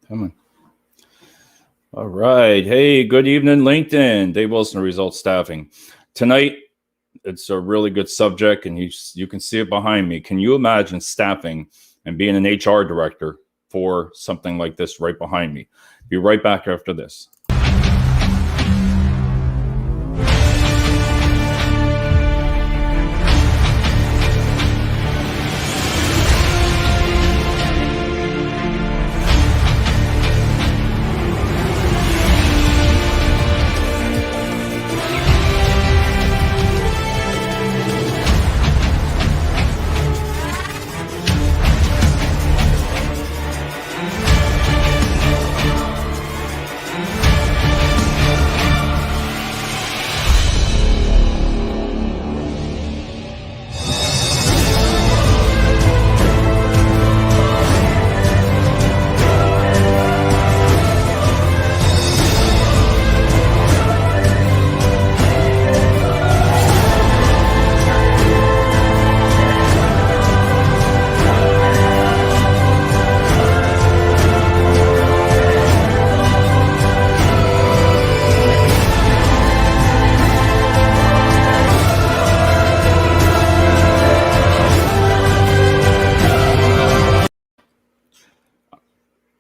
Come on. All right. Hey, good evening, LinkedIn. Dave Wilson, Results Staffing. Tonight, it's a really good subject, and you can see it behind me. Can you imagine staffing and being an HR director for something like this right behind me? Be right back after this.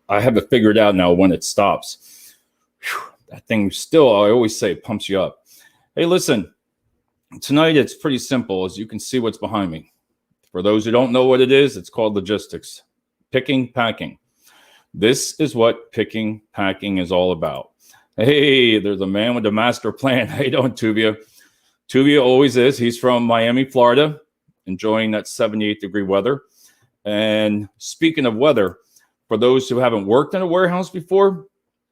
I have it figured out now when it stops. Whew, that thing still, I always say, pumps you up. Hey, listen, tonight it's pretty simple. As you can see what's behind me. For those who don't know what it is, it's called logistics. Picking, packing. This is what picking, packing is all about. Hey, there's a man with a master plan. How you doing, Tuvia? Tuvia always is. He's from Miami, Florida, enjoying that 78-degree weather. And speaking of weather, for those who haven't worked in a warehouse before,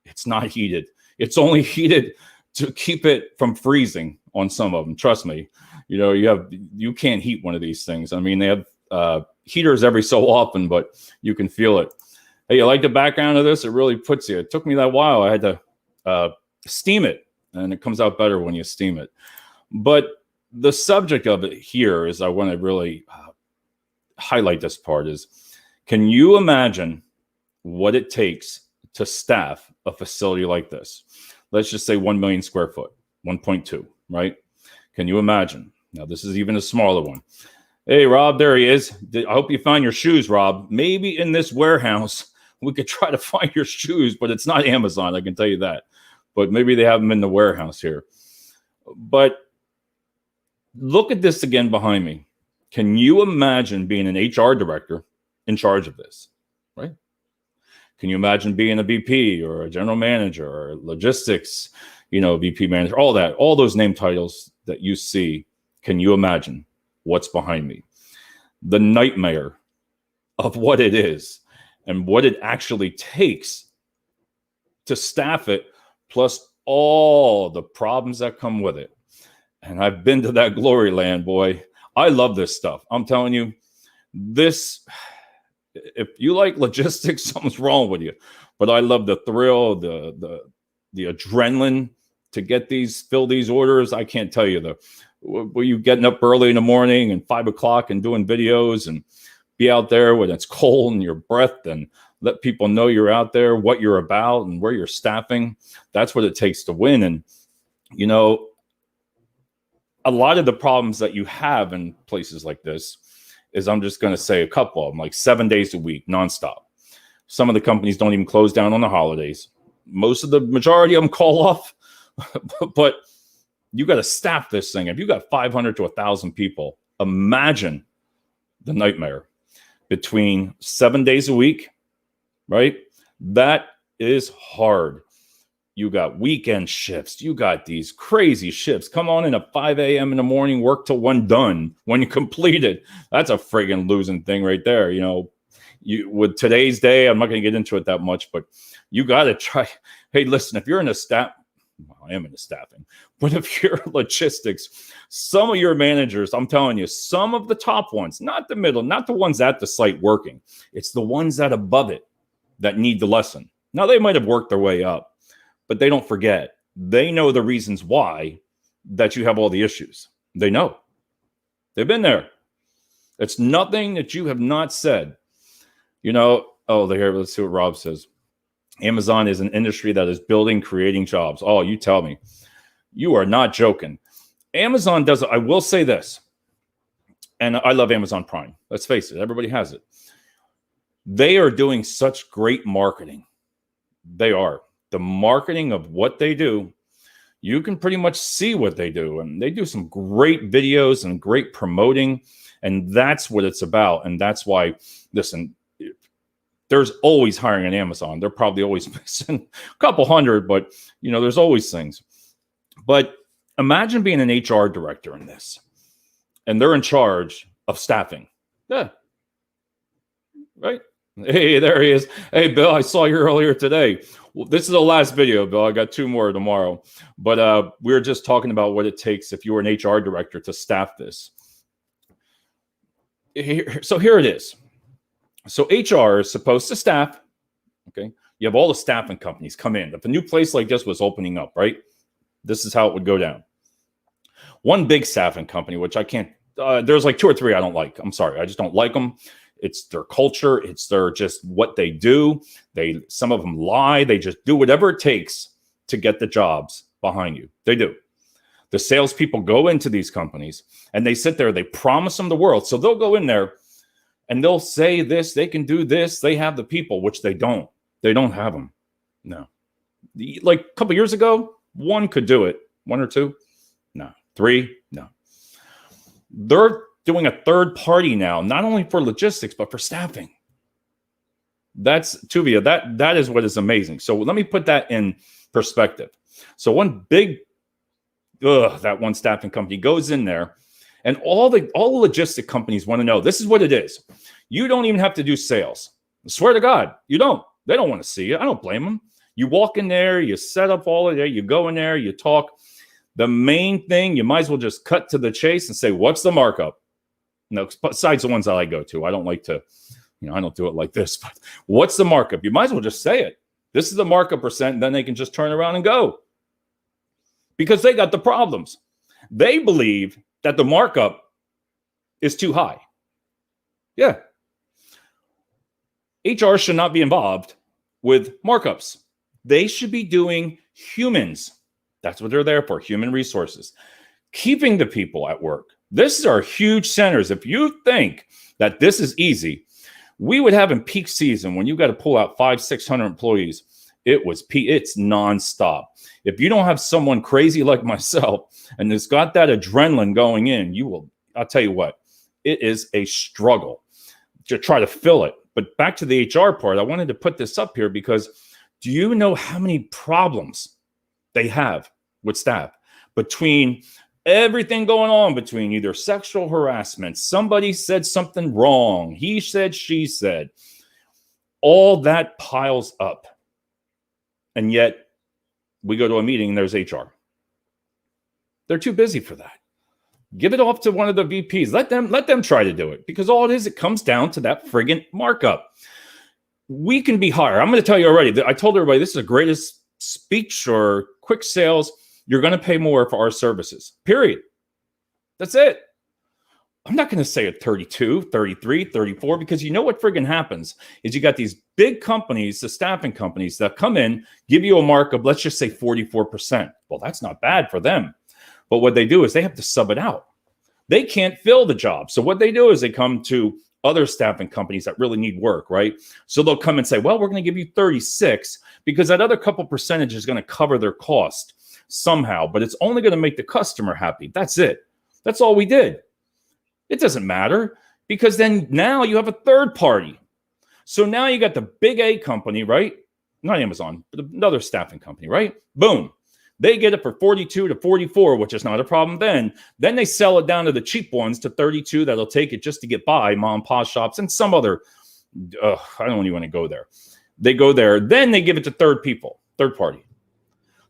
it's not heated. It's only heated to keep it from freezing on some of them. Trust me. You know, you can't heat one of these things. I mean, they have heaters every so often, but you can feel it. Hey, you like the background of this? It really puts you. It took me that while. I had to steam it, and it comes out better when you steam it. But the subject of it here is I want to really highlight this part is, can you imagine what it takes to staff a facility like this? Let's just say 1 million square foot, 1.2, right? Can you imagine? Now, this is even a smaller one. Hey, Rob, there he is. I hope you find your shoes, Rob. Maybe in this warehouse, we could try to find your shoes, but it's not Amazon, I can tell you that. But maybe they have them in the warehouse here. But look at this again behind me. Can you imagine being an HR director in charge of this, right? Can you imagine being a VP or a general manager or logistics, VP manager, all that, all those name titles that you see? Can you imagine what's behind me? The nightmare of what it is and what it actually takes to staff it, plus all the problems that come with it. And I've been to that glory land, boy. I love this stuff. I'm telling you, this, if you like logistics, something's wrong with you. But I love the thrill, the adrenaline to get fill these orders. I can't tell you were you getting up early in the morning and 5 o'clock and doing videos and be out there when it's cold and your breath and let people know you're out there, what you're about and where you're staffing. That's what it takes to win. And, a lot of the problems that you have in places like this is, I'm just going to say a couple of them, like 7 days a week, nonstop. Some of the companies don't even close down on the holidays. The majority of them call off, but you got to staff this thing. If you got 500 to 1,000 people, imagine the nightmare between 7 days a week, right? That is hard. You got weekend shifts. You got these crazy shifts. Come on in at 5 a.m. in the morning, work till when done, when you complete it. That's a friggin' losing thing right there. With today's day, I'm not going to get into it that much, but you got to try. Hey, listen, if you're in a staff, well, I am in the staffing, but if you're logistics, some of your managers, I'm telling you, some of the top ones, not the middle, not the ones at the site working. It's the ones that above it that need the lesson. Now, they might have worked their way up, but they don't forget. They know the reasons why that you have all the issues. They know. They've been there. It's nothing that you have not said. Let's see what Rob says. Amazon is an industry that is building, creating jobs. Oh, you tell me. You are not joking. Amazon does, I will say this, and I love Amazon Prime. Let's face it, everybody has it. They are doing such great marketing. They are. The marketing of what they do, you can pretty much see what they do. And they do some great videos and great promoting. And that's what it's about. And that's why, listen, there's always hiring on Amazon. They're probably always missing a couple hundred, but there's always things. But imagine being an HR director in this, and they're in charge of staffing. Yeah. Right? Hey, there he is. Hey, Bill, I saw you earlier today. Well, this is the last video, Bill. I got 2 more tomorrow. But we were just talking about what it takes if you were an HR director to staff this. So here it is. So HR is supposed to staff. Okay. You have all the staffing companies come in. If a new place like this was opening up, right? This is how it would go down. One big staffing company, which I can't, there's like 2 or 3 I don't like. I'm sorry. I just don't like them. It's their culture. It's their just what they do. Some of them lie. They just do whatever it takes to get the jobs behind you. They do. The salespeople go into these companies and they sit there. They promise them the world. So they'll go in there and they'll say this. They can do this. They have the people, which they don't. They don't have them. No. Like a couple years ago, 1 could do it. 1 or 2. No. 3. No. They're doing a third party now, not only for logistics, but for staffing. That's Tuvia. That is what is amazing. So let me put that in perspective. So one big, that one staffing company goes in there, and all the logistic companies want to know, this is what it is. You don't even have to do sales. I swear to God, you don't. They don't want to see you. I don't blame them. You walk in there, you set up all of that, you go in there, you talk. The main thing, you might as well just cut to the chase and say, what's the markup? No, besides the ones that I go to, I don't like to, I don't do it like this, but what's the markup? You might as well just say it. This is the markup percent, and then they can just turn around and go. Because they got the problems. They believe that the markup is too high. Yeah. HR should not be involved with markups. They should be doing humans. That's what they're there for, human resources. Keeping the people at work. These are huge centers. If you think that this is easy, we would have in peak season when you got to pull out 500-600 employees. It's nonstop. If you don't have someone crazy like myself and has got that adrenaline going in, I'll tell you what, it is a struggle to try to fill it. But back to the HR part, I wanted to put this up here because do you know how many problems they have with staff between everything going on, between either sexual harassment, somebody said something wrong, he said, she said, all that piles up. And yet we go to a meeting and there's HR. They're too busy for that. Give it off to one of the VPs. Let them try to do it, because all it is, it comes down to that friggin' markup. We can be higher. I'm going to tell you already. I told everybody this is the greatest speech or quick sales. You're going to pay more for our services, period. That's it. I'm not going to say at 32, 33, 34, because you know what friggin' happens is you got these big companies, the staffing companies that come in, give you a markup, let's just say 44%. Well, that's not bad for them. But what they do is they have to sub it out. They can't fill the job. So what they do is they come to other staffing companies that really need work, right? So they'll come and say, well, we're going to give you 36 because that other couple percentage is going to cover their cost somehow, but it's only going to make the customer happy. That's it. That's all we did. It doesn't matter, because then now you have a third party. So now you got the big A company, right? Not Amazon, but another staffing company, right? Boom. They get it for 42 to 44, which is not a problem then. Then they sell it down to the cheap ones to 32 that'll take it just to get by, mom and pop shops and some other, I don't even want to go there. They go there. Then they give it to third party.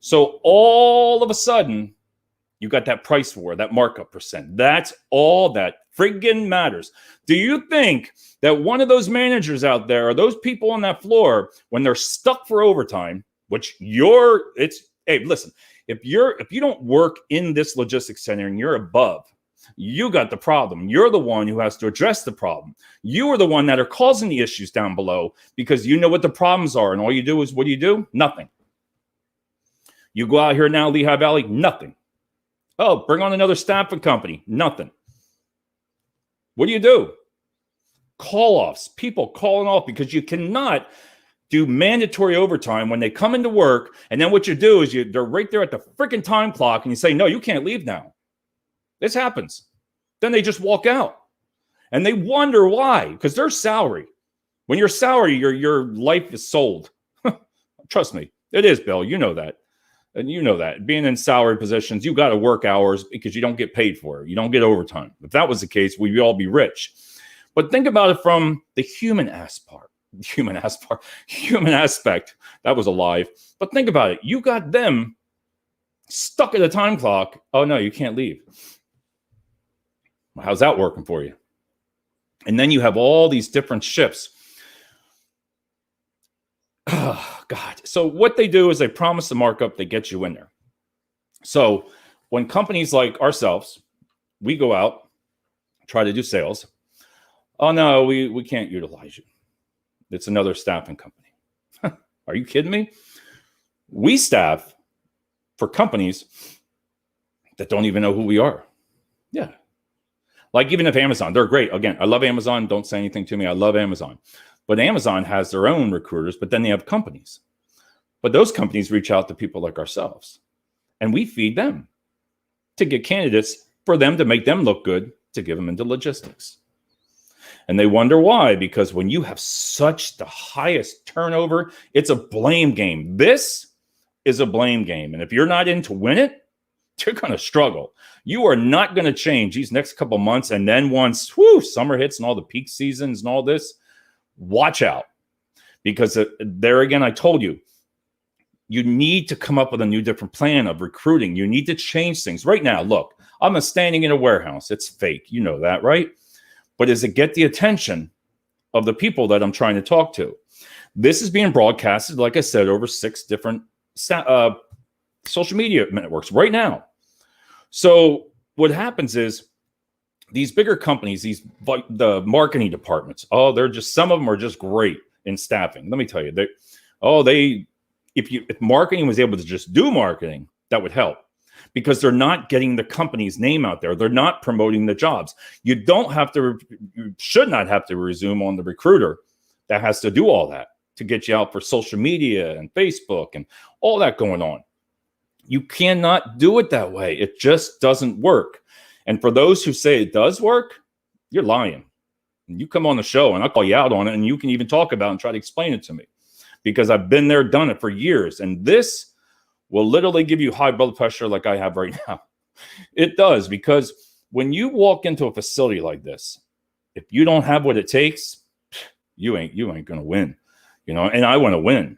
So all of a sudden, you got that price war, that markup percent. That's all that friggin' matters. Do you think that one of those managers out there, or those people on that floor, when they're stuck for overtime, hey, listen, if you don't work in this logistics center and you're above, You got the problem. You're the one who has to address the problem. You are the one that are causing the issues down below because you know what the problems are. And all you do is, what do? Nothing. You go out here now, Lehigh Valley, nothing. Oh, bring on another staffing company, nothing. What do? Call offs, people calling off because you cannot do mandatory overtime when they come into work. And then what you do is they're right there at the freaking time clock and you say, no, you can't leave now. This happens. Then they just walk out and they wonder why, because they're salary. When you're salary, your life is sold. Trust me, it is, Bill. You know that. And you know that. Being in salary positions, you got to work hours because you don't get paid for it. You don't get overtime. If that was the case, we'd all be rich. But think about it from the human aspect. That was alive. But think about it. You got them stuck at a time clock. Oh, no, you can't leave. How's that working for you? And then you have all these different shifts. Oh, God. So what they do is they promise the markup, they get you in there. So when companies like ourselves, we go out, try to do sales. Oh, no, we can't utilize you. It's another staffing company. Are you kidding me? We staff for companies that don't even know who we are. Yeah. Like even if Amazon, they're great. Again, I love Amazon. Don't say anything to me. I love Amazon. But Amazon has their own recruiters, but then they have companies. But those companies reach out to people like ourselves. And we feed them to get candidates for them to make them look good, to give them into logistics. And they wonder why, because when you have such the highest turnover, it's a blame game. This is a blame game. And if you're not in to win it, you're going to struggle. You are not going to change these next couple months. And then once summer hits and all the peak seasons and all this, watch out. Because there again, I told you, you need to come up with a new different plan of recruiting. You need to change things. Right now, look, I'm standing in a warehouse. It's fake. You know that, right? But does it get the attention of the people that I'm trying to talk to? This is being broadcasted, like I said, over 6 different social media networks right now. So what happens is these bigger companies, the marketing departments, some of them are just great in staffing. Let me tell you, if marketing was able to just do marketing, that would help. Because they're not getting the company's name out there. They're not promoting the jobs. You should not have to resume on the recruiter that has to do all that to get you out for social media and Facebook and all that going on. You cannot do it that way. It just doesn't work. And for those who say it does work, you're lying. You come on the show and I'll call you out on it and you can even talk about it and try to explain it to me. Because I've been there, done it for years. And this will literally give you high blood pressure like I have right now. It does, because when you walk into a facility like this, if you don't have what it takes, you ain't going to win, and I want to win.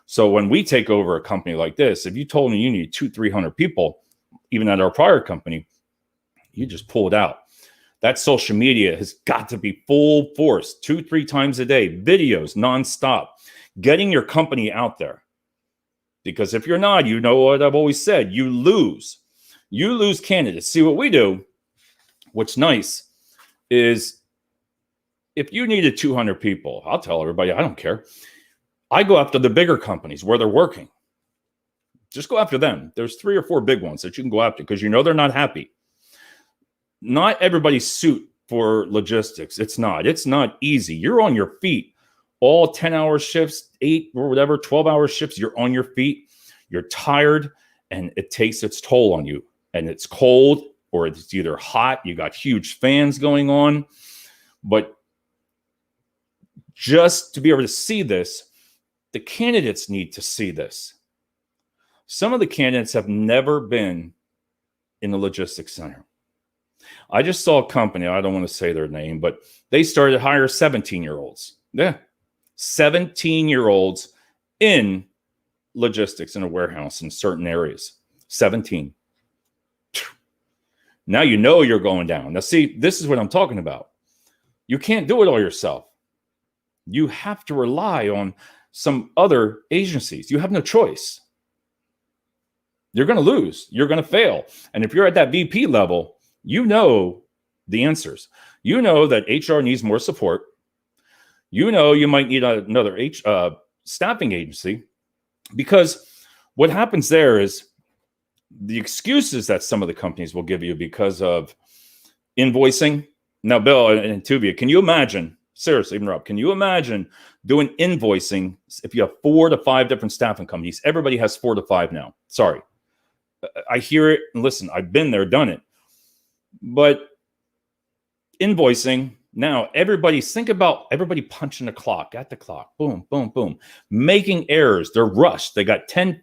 So when we take over a company like this, if you told me you need 200-300 people, even at our prior company, you just pull it out. That social media has got to be full force, 2-3 times a day, videos nonstop, getting your company out there. Because if you're not, you know what I've always said, you lose candidates. See what we do. What's nice is if you needed 200 people, I'll tell everybody, I don't care. I go after the bigger companies where they're working. Just go after them. There's 3 or 4 big ones that you can go after because they're not happy. Not everybody's suit for logistics. It's not easy. You're on your feet. All 10-hour shifts, 8 or whatever, 12-hour shifts, you're on your feet, you're tired, and it takes its toll on you. And it's cold or it's either hot, you got huge fans going on. But just to be able to see this, the candidates need to see this. Some of the candidates have never been in the logistics center. I just saw a company, I don't want to say their name, but they started to hire 17-year-olds. Yeah. 17-year-olds in logistics in a warehouse in certain areas. 17. Now you're going down. Now see, this is what I'm talking about. You can't do it all yourself. You have to rely on some other agencies. You have no choice. You're going to lose. You're going to fail. And if you're at that VP level, You know the answers. You know that HR needs more support. You know you might need another staffing agency, because what happens there is the excuses that some of the companies will give you because of invoicing. Now, Bill and Tuvia, can you imagine, seriously, even Rob, can you imagine doing invoicing if you have 4 to 5 different staffing companies? Everybody has 4 to 5 now. Sorry. I hear it and listen, I've been there, done it. But invoicing, now think about everybody punching the clock, at the clock, boom, boom, boom, making errors. They're rushed. They got 10,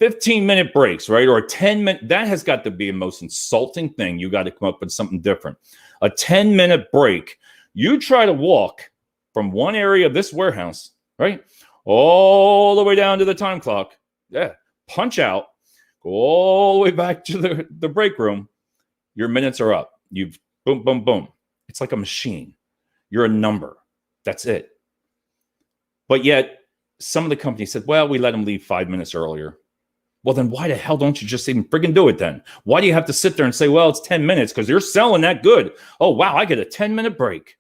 15-minute breaks, right? Or a 10-minute, that has got to be the most insulting thing. You got to come up with something different. A 10-minute break. You try to walk from one area of this warehouse, right, all the way down to the time clock. Yeah, punch out, go all the way back to the break room. Your minutes are up. You've boom, boom, boom. It's like a machine. You're a number. That's it. But yet, some of the companies said, well, we let them leave 5 minutes earlier. Well, then why the hell don't you just even friggin' do it then? Why do you have to sit there and say, well, it's 10 minutes because you're selling that good? Oh, wow, I get a 10-minute break.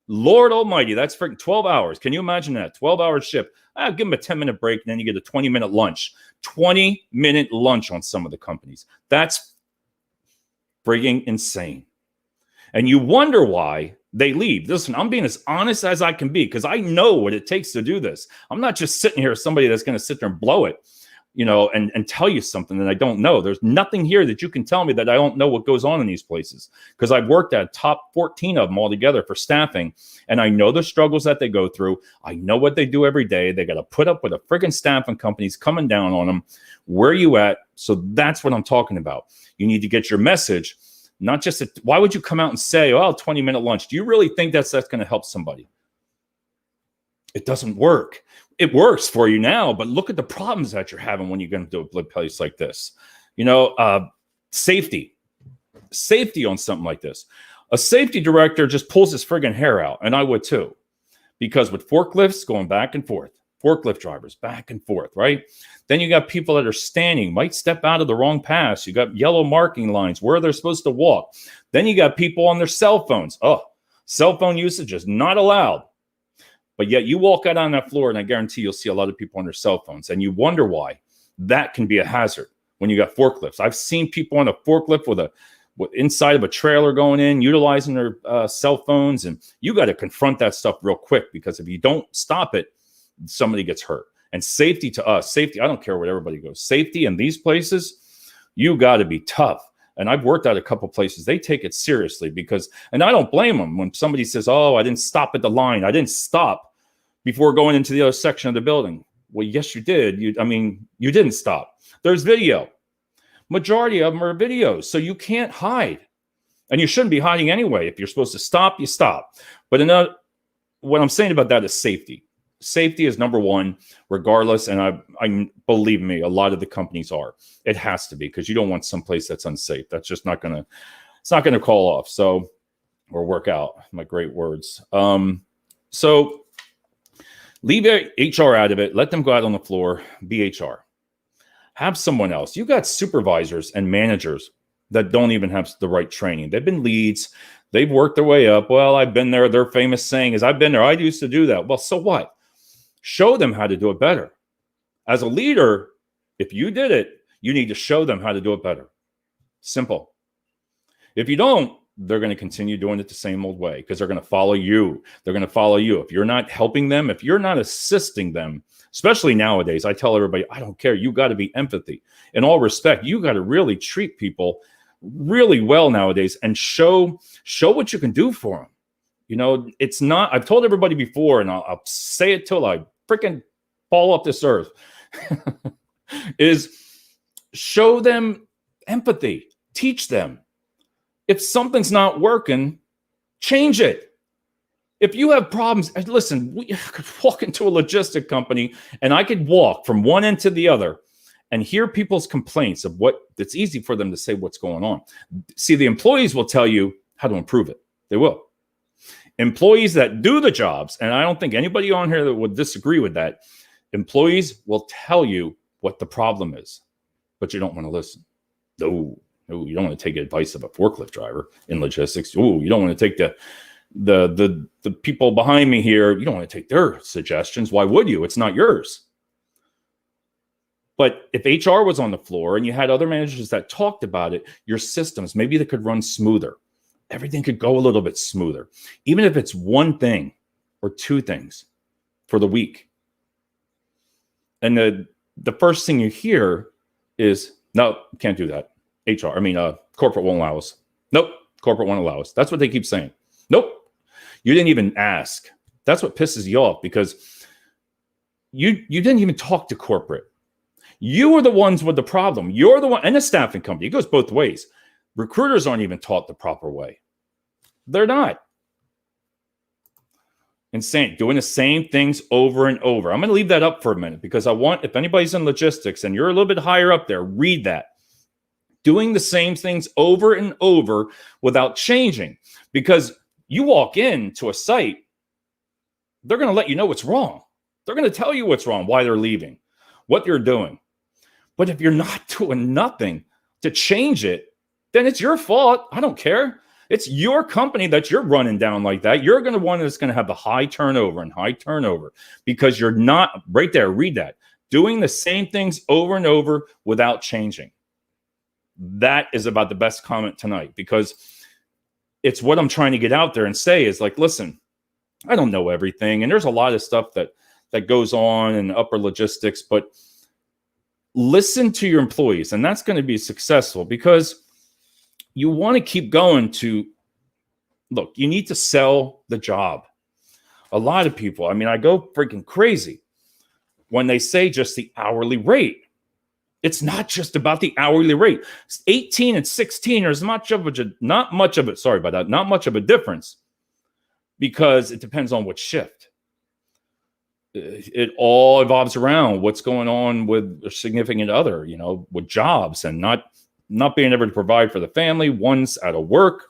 Lord almighty, that's freaking 12 hours. Can you imagine that? 12-hour shift. I'll give them a 10-minute break, and then you get a 20-minute lunch. 20-minute lunch on some of the companies. That's frigging insane. And you wonder why they leave. Listen, I'm being as honest as I can be because I know what it takes to do this. I'm not just sitting here as somebody that's going to sit there and blow it, and tell you something that I don't know. There's nothing here that you can tell me that I don't know what goes on in these places, because I've worked at top 14 of them all together for staffing, and I know the struggles that they go through. I know what they do every day. They got to put up with a friggin' staffing companies coming down on them. Where you at? So that's what I'm talking about. You need to get your message. Not just why would you come out and say, oh, 20-minute lunch? Do you really think that's going to help somebody? It doesn't work. It works for you now, but look at the problems that you're having when you're going to do a place like this. Safety on something like this. A safety director just pulls his friggin' hair out, and I would too, because with forklifts going back and forth, forklift drivers back and forth, right? Then you got people that are standing, might step out of the wrong pass. You got yellow marking lines where they're supposed to walk. Then you got people on their cell phones. Oh, cell phone usage is not allowed. But yet you walk out on that floor, and I guarantee you'll see a lot of people on their cell phones. And you wonder why. That can be a hazard when you got forklifts. I've seen people on a forklift with inside of a trailer going in, utilizing their cell phones. And you got to confront that stuff real quick, because if you don't stop it, somebody gets hurt. And safety to us, I don't care what everybody goes. Safety in these places, you got to be tough. And I've worked at a couple places. They take it seriously and I don't blame them when somebody says, oh, I didn't stop at the line. I didn't stop before going into the other section of the building. Well, yes, you did. You didn't stop. There's video. Majority of them are videos. So you can't hide. And you shouldn't be hiding anyway. If you're supposed to stop, you stop. But what I'm saying about that is safety. Safety is number one, regardless. And I believe me, a lot of the companies are. It has to be, because you don't want someplace that's unsafe. That's just not gonna call off. So, or work out. My great words. So leave HR out of it. Let them go out on the floor. Be HR. Have someone else. You got supervisors and managers that don't even have the right training. They've been leads. They've worked their way up. Well, I've been there. Their famous saying is, I've been there. I used to do that. Well, so what? Show them how to do it better. As a leader, if you did it, you need to show them how to do it better. Simple. If you don't, they're going to continue doing it the same old way, because they're going to follow you. They're going to follow you. If you're not helping them, if you're not assisting them, especially nowadays, I tell everybody, I don't care. You got to be empathy. In all respect, you got to really treat people really well nowadays and show what you can do for them. It's not, I've told everybody before, and I'll say it till I freaking fall off this earth, is show them empathy, teach them. If something's not working, change it. If you have problems, listen, I could walk into a logistic company and I could walk from one end to the other and hear people's complaints of it's easy for them to say what's going on. See, the employees will tell you how to improve it. They will. Employees that do the jobs, and I don't think anybody on here that would disagree with that, employees will tell you what the problem is, but you don't want to listen. No, Oh, you don't want to take advice of a forklift driver in logistics. Oh, you don't want to take the people behind me here. You don't want to take their suggestions. Why would you? It's not yours. But if HR was on the floor and you had other managers that talked about it, your systems, maybe they could run smoother. Everything could go a little bit smoother, even if it's one thing or two things for the week. And the first thing you hear is, no, can't do that. Corporate won't allow us. Nope, corporate won't allow us. That's what they keep saying. Nope, you didn't even ask. That's what pisses you off, because you didn't even talk to corporate. You were the ones with the problem. You're the one, and a staffing company. It goes both ways. Recruiters aren't even taught the proper way. They're not. Insane. Doing the same things over and over. I'm going to leave that up for a minute, because I want, if anybody's in logistics and you're a little bit higher up there, read that. Doing the same things over and over without changing. Because you walk into a site, they're going to let you know what's wrong. They're going to tell you what's wrong, why they're leaving, what you're doing. But if you're not doing nothing to change it, then it's your fault. I don't care. It's your company that you're running down like that. You're going to one that's going to have the high turnover because you're not right there. Read that. Doing the same things over and over without changing. That is about the best comment tonight, because it's what I'm trying to get out there and say is like, listen, I don't know everything. And there's a lot of stuff that goes on in upper logistics, but listen to your employees, and that's going to be successful, because you want to keep going to, look, you need to sell the job. A lot of people, I go freaking crazy when they say just the hourly rate. It's not just about the hourly rate. 18 and 16, there's not much of a difference, because it depends on what shift. It all evolves around what's going on with a significant other, with jobs and not being able to provide for the family, one's out of work,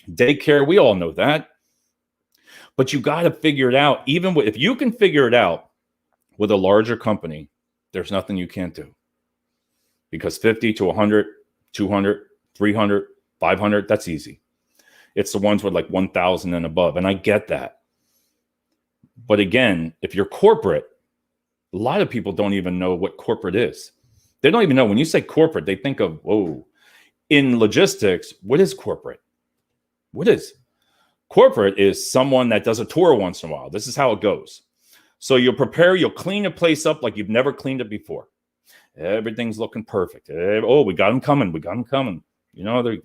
daycare. We all know that. But you got to figure it out. If you can figure it out with a larger company, there's nothing you can't do. Because 50 to 100, 200, 300, 500, that's easy. It's the ones with like 1,000 and above. And I get that. But again, if you're corporate, a lot of people don't even know what corporate is. They don't even know. When you say corporate, they think of, whoa. In logistics, what is corporate? What is? Corporate is someone that does a tour once in a while. This is how it goes. So you'll clean a place up like you've never cleaned it before. Everything's looking perfect. Oh, we got them coming.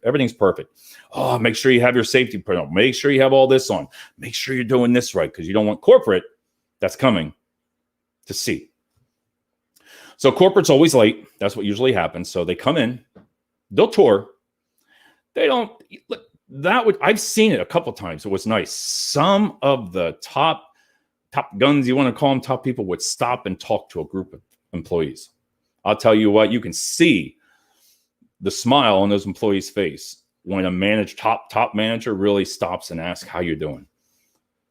Everything's perfect. Oh, make sure you have your safety put on. Make sure you have all this on. Make sure you're doing this right, because you don't want corporate that's coming to see. So corporate's always late. That's what usually happens. So they come in, they'll tour. They don't. I've seen it a couple times. It was nice. Some of the top guns, you want to call them, top people, would stop and talk to a group of employees. I'll tell you what, you can see the smile on those employees' face when a top manager really stops and asks how you're doing.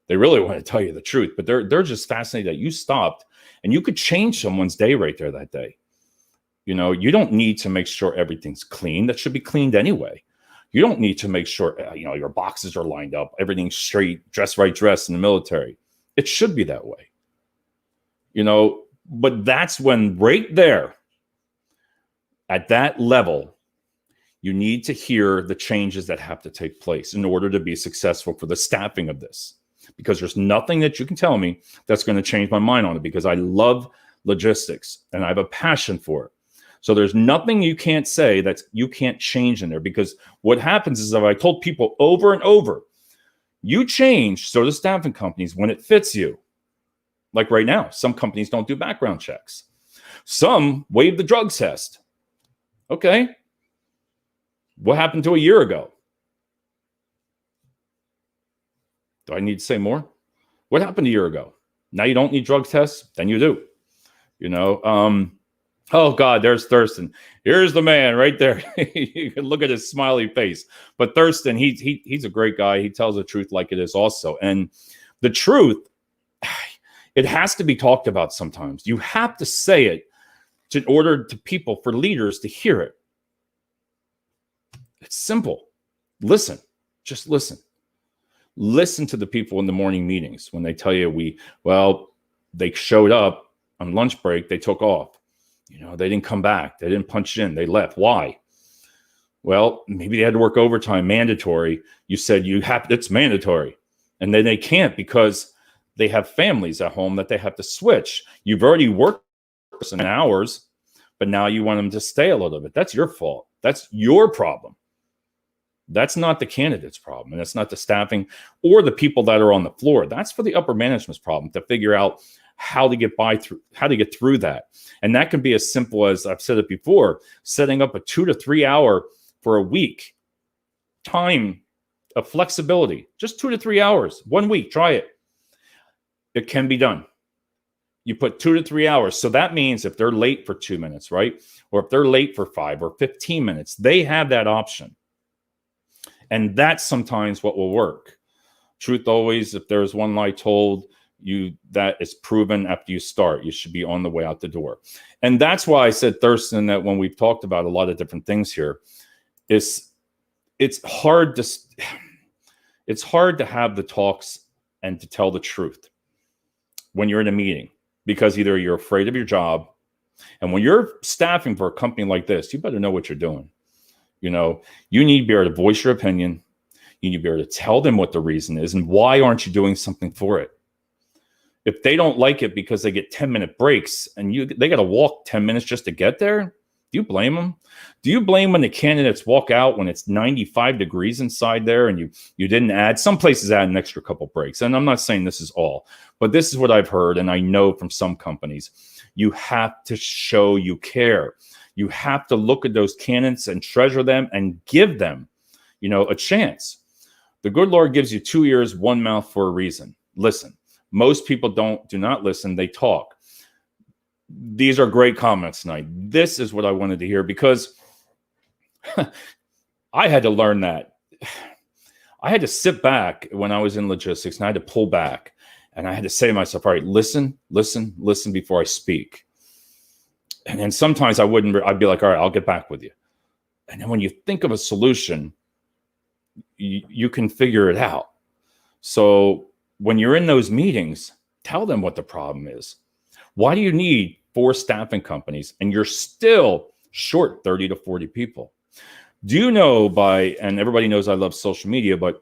They really want to tell you the truth, but they're just fascinated that you stopped, and you could change someone's day right there that day. You don't need to make sure everything's clean. That should be cleaned anyway. You don't need to make sure, your boxes are lined up, everything's straight, dress in the military. It should be that way. But that's when right there, at that level, you need to hear the changes that have to take place in order to be successful for the staffing of this. Because there's nothing that you can tell me that's going to change my mind on it, because I love logistics and I have a passion for it. So there's nothing you can't say that you can't change in there, because what happens is, if I told people over and over, you change, so do staffing companies when it fits you. Like right now, some companies don't do background checks. Some waive the drug test. Okay. What happened to a year ago? Do I need to say more? What happened a year ago? Now you don't need drug tests? Then you do. Oh God, there's Thurston. Here's the man right there. You can look at his smiley face. But Thurston, he's a great guy. He tells the truth like it is also. And the truth, it has to be talked about sometimes. You have to say it in order to people, for leaders to hear it. It's simple. Listen, just listen. Listen to the people in the morning meetings when they tell you they showed up on lunch break, they took off. They didn't come back. They didn't punch in. They left. Why? Well, maybe they had to work overtime, mandatory. You said it's mandatory. And then they can't because they have families at home that they have to switch. You've already worked some hours, but now you want them to stay a little bit. That's your fault. That's your problem. That's not the candidate's problem. And that's not the staffing or the people that are on the floor. That's for the upper management's problem to figure out how to get through that. And that can be as simple as, I've said it before, setting up a 2 to 3 hour for a week time of flexibility, just 2 to 3 hours, 1 week, try it. It can be done. You put 2 to 3 hours. So that means if they're late for 2 minutes, right? Or if they're late for 5 or 15 minutes, they have that option. And that's sometimes what will work. Truth always, if there's one lie told, that is proven after you start. You should be on the way out the door. And that's why I said, Thurston, that when we've talked about a lot of different things here, it's hard to have the talks and to tell the truth when you're in a meeting, because either you're afraid of your job, and when you're staffing for a company like this, you better know what you're doing. You need to be able to voice your opinion. You need to be able to tell them what the reason is and why aren't you doing something for it. If they don't like it because they get 10-minute breaks and they got to walk 10 minutes just to get there, do you blame them? Do you blame when the candidates walk out when it's 95 degrees inside there and you didn't add? Some places add an extra couple breaks. And I'm not saying this is all, but this is what I've heard. And I know from some companies, you have to show you care. You have to look at those candidates and treasure them and give them, a chance. The good Lord gives you 2 ears, 1 mouth for a reason. Listen. Most people do not listen. They talk. These are great comments tonight. This is what I wanted to hear because I had to learn that. I had to sit back when I was in logistics and I had to pull back and I had to say to myself, all right, listen before I speak. And then sometimes I'd be like, all right, I'll get back with you. And then when you think of a solution, you can figure it out. So when you're in those meetings, tell them what the problem is. Why do you need 4 staffing companies and you're still short 30 to 40 people? Do you know and everybody knows I love social media, but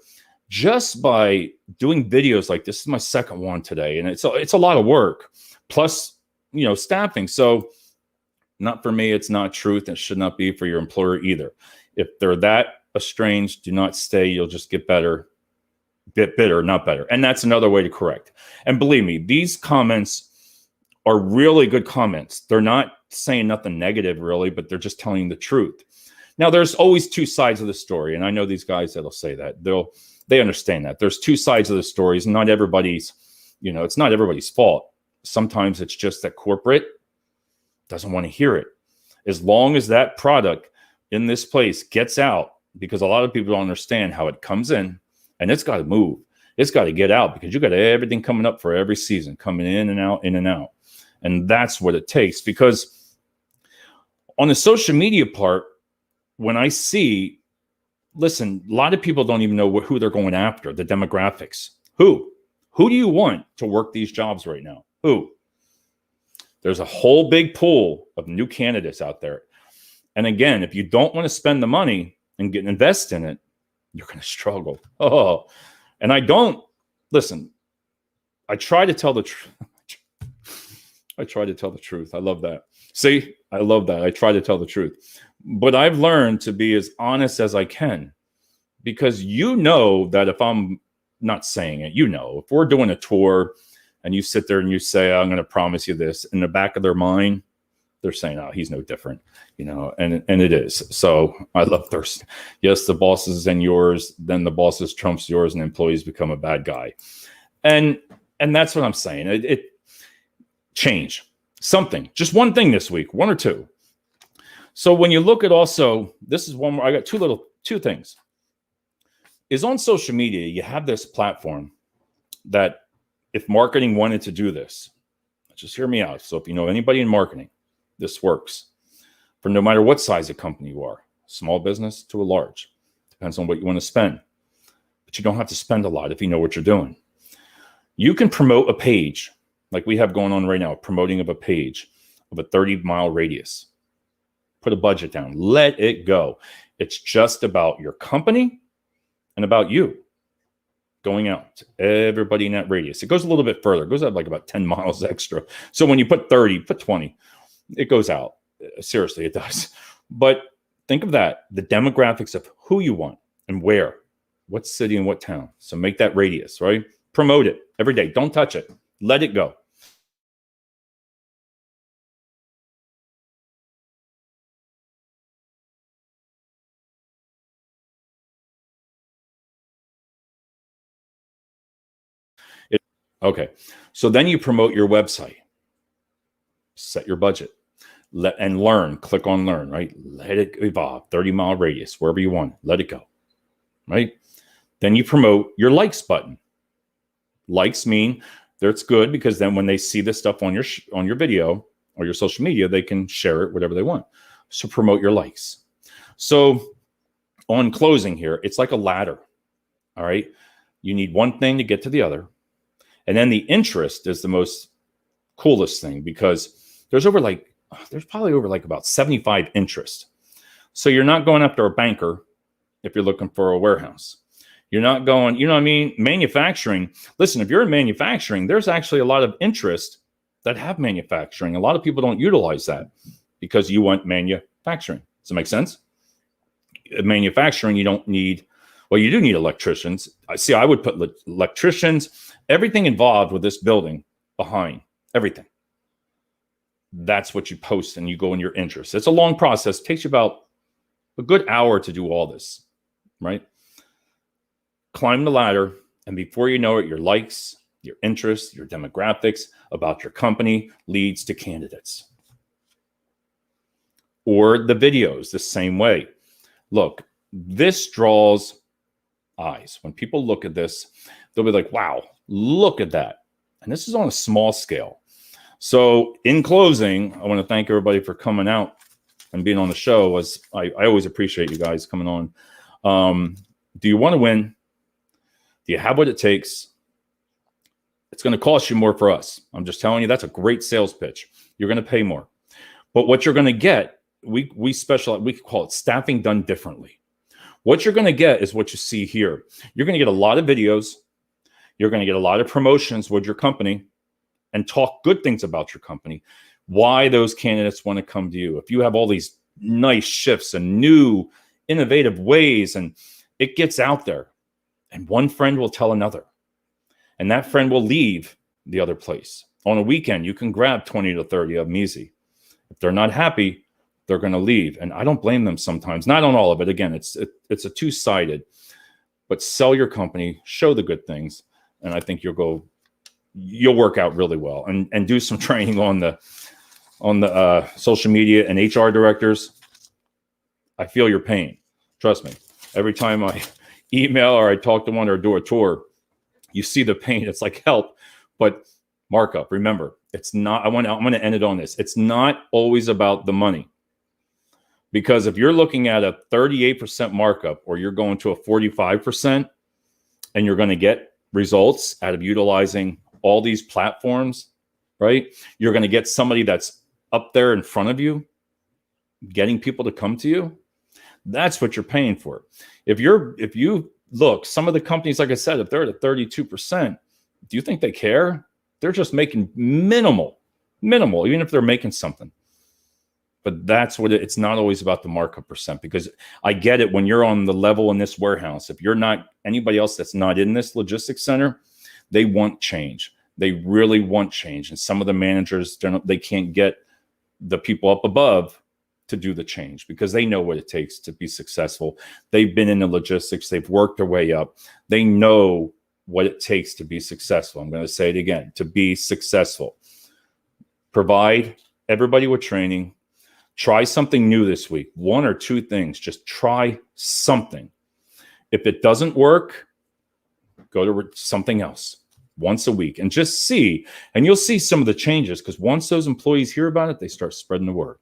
just by doing videos like this is my second one today, and it's a lot of work, plus, staffing. So not for me, it's not truth. It should not be for your employer either. If they're that estranged, do not stay. You'll just get better. Bit bitter, not better. And that's another way to correct. And believe me, these comments are really good comments. They're not saying nothing negative really, but they're just telling the truth. Now, there's always 2 sides of the story. And I know these guys that'll say that. They understand that. There's 2 sides of the stories. Not everybody's, it's not everybody's fault. Sometimes it's just that corporate doesn't want to hear it. As long as that product in this place gets out, because a lot of people don't understand how it comes in, and it's got to move. It's got to get out because you got everything coming up for every season, coming in and out, in and out. And that's what it takes. Because on the social media part, when I see, listen, a lot of people don't even know who they're going after, the demographics. Who do you want to work these jobs right now? Who? There's a whole big pool of new candidates out there. And again, if you don't want to spend the money and invest in it, you're going to struggle. And I try to tell the truth. I try to tell the truth. I love that. See, I love that. I try to tell the truth. But I've learned to be as honest as I can because that if I'm not saying it, if we're doing a tour and you sit there and you say, I'm going to promise you this, in the back of their mind, they're saying, oh, he's no different, and it is. So I love Thurston. Yes, the bosses and yours, then the bosses trumps yours and employees become a bad guy. And that's what I'm saying. It change something, just one thing this week, 1 or 2. So when you look at also, this is one more, I got 2 things. Is on social media, you have this platform that if marketing wanted to do this, just hear me out. So if you know anybody in marketing, this works for no matter what size of company you are. small business to a large. Depends on what you want to spend. But you don't have to spend a lot if you know what you're doing. You can promote a page like we have going on right now, promoting of a page of a 30-mile radius. Put a budget down. Let it go. It's just about your company and about you going out to everybody in that radius. It goes a little bit further. It goes up like about 10 miles extra. So when you put 30, put 20, it goes out. Seriously, it does. But think of that, the demographics of who you want and where, what city and what town. So make that radius, right? Promote it every day. Don't touch it. Let it go. Okay. So then you promote your website. Set your budget. And learn. Click on learn, right? Let it evolve. 30-mile radius, wherever you want. Let it go, right? Then you promote your likes button. Likes mean that's good because then when they see this stuff on your video or your social media, they can share it, whatever they want. So promote your likes. So on closing here, it's like a ladder, all right? You need one thing to get to the other. And then the interest is the most coolest thing because there's probably over like about 75 interests. So you're not going after a banker if you're looking for a warehouse. You're not going, you know what I mean? Manufacturing. Listen, if you're in manufacturing, there's actually a lot of interest that have manufacturing. A lot of people don't utilize that because you want manufacturing. Does it make sense? Manufacturing, you don't need, well, you do need electricians. I would put electricians, everything involved with this building behind everything. That's what you post and you go in your interest. It's a long process. It takes you about a good hour to do all this, right? Climb the ladder, and before you know it, your likes, your interests, your demographics about your company leads to candidates. Or the videos, the same way. Look, this draws eyes. When people look at this, they'll be like, wow, look at that. And this is on a small scale. So in closing, I want to thank everybody for coming out and being on the show. I always appreciate you guys coming on. Do you want to win? Do you have what it takes? It's going to cost you more for us. I'm just telling you, that's a great sales pitch. You're going to pay more. But what you're going to get, we specialize, we call it staffing done differently. What you're going to get is what you see here. You're going to get a lot of videos. You're going to get a lot of promotions with your company and talk good things about your company, why those candidates want to come to you. If you have all these nice shifts and new innovative ways, and it gets out there, and one friend will tell another, and that friend will leave the other place. On a weekend, you can grab 20 to 30 of them easy. If they're not happy, they're going to leave. And I don't blame them sometimes. Not on all of it. Again, it's a two-sided. But sell your company, show the good things, and I think you'll work out really well. And do some training on the social media and HR directors. I feel your pain. Trust me. Every time I email or I talk to one or do a tour, you see the pain. It's like help. But markup, remember, it's not, I'm going to end it on this. It's not always about the money. Because if you're looking at a 38% markup or you're going to a 45% and you're going to get results out of utilizing all these platforms, right? You're going to get somebody that's up there in front of you, getting people to come to you. That's what you're paying for. If you look, some of the companies, like I said, if they're at a 32%, do you think they care? They're just making minimal, even if they're making something. But that's what it's not always about the markup percent, because I get it when you're on the level in this warehouse. If you're not anybody else that's not in this logistics center, they want change. They really want change. And some of the managers, they can't get the people up above to do the change because they know what it takes to be successful. They've been in the logistics. They've worked their way up. They know what it takes to be successful. I'm going to say it again, to be successful. Provide everybody with training. Try something new this week. One or two things. Just try something. If it doesn't work, go to something else once a week and just see. And you'll see some of the changes because once those employees hear about it, they start spreading the word.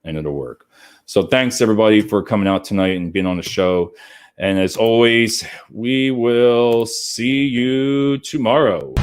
and it'll work. So thanks everybody for coming out tonight and being on the show. And as always, we will see you tomorrow.